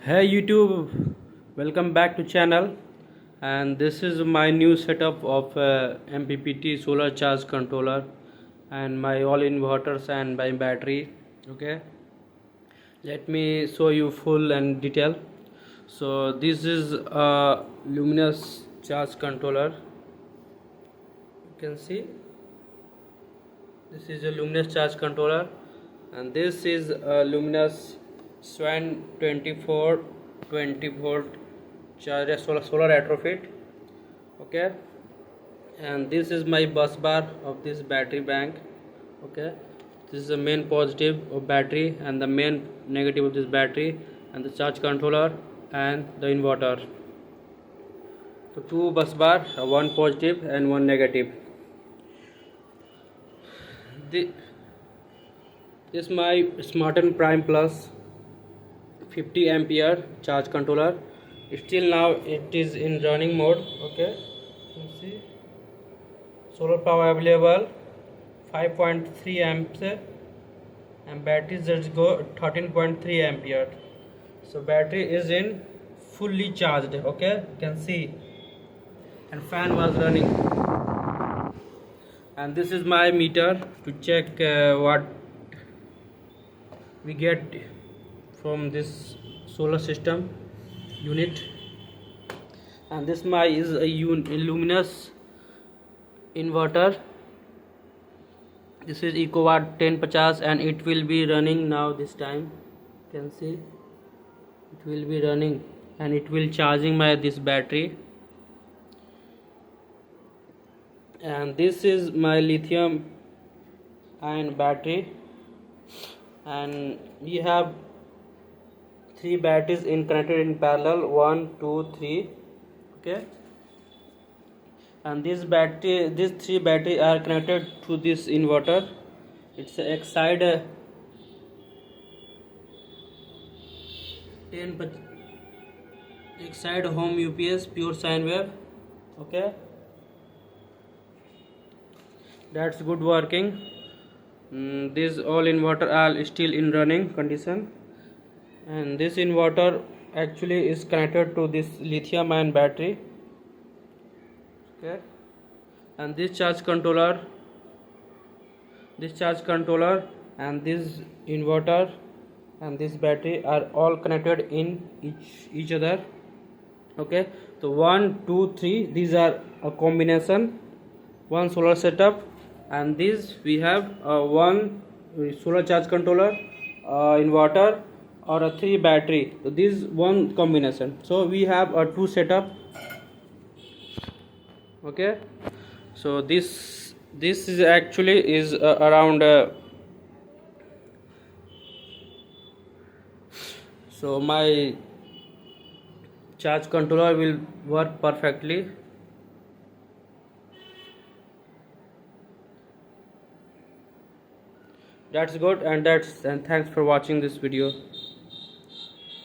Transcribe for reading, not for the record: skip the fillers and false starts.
Hey YouTube, welcome back to channel. And this is my new setup of MPPT solar charge controller and my all inverters and my battery. Okay, let me show you full and detail. So this is a luminous charge controller. You can see this is a luminous charge controller, and this is a luminous Swan 24 20-volt charger solar retrofit. Okay, and this is my bus bar of this battery bank. Okay, this is the main positive of battery and the main negative of this battery, and the charge controller and the inverter. So two bus bar, one positive and one negative. This is my Smarten Prime Plus 50 ampere charge controller. Still now it is in running mode. Okay, you can see solar power available 5.3 amps and battery just go 13.3 ampere. So battery is in fully charged. Okay, you can see, and fan was running. And this is my meter to check what we get from this solar system unit. And this is a luminous inverter. This is EcoWatt 1050 and it will be running now. This time you can see it will be running and it will charging this battery. And this is my lithium ion battery, and we have three batteries connected in parallel, 1 2 3. Okay, and these three batteries are connected to this inverter. It's a Exide 10 Exide home UPS pure sine wave. Okay, that's good working. This all inverter are still in running condition, and this inverter actually is connected to this lithium ion battery. Okay, and this charge controller and this inverter and this battery are all connected in each other. Okay, so 1 2 3, these are a combination, one solar setup, and this we have one solar charge controller, inverter, or a 3 battery. So this is one combination, so we have a 2 setup. Okay, so this is actually is around so my charge controller will work perfectly. That's good, and thanks for watching this video.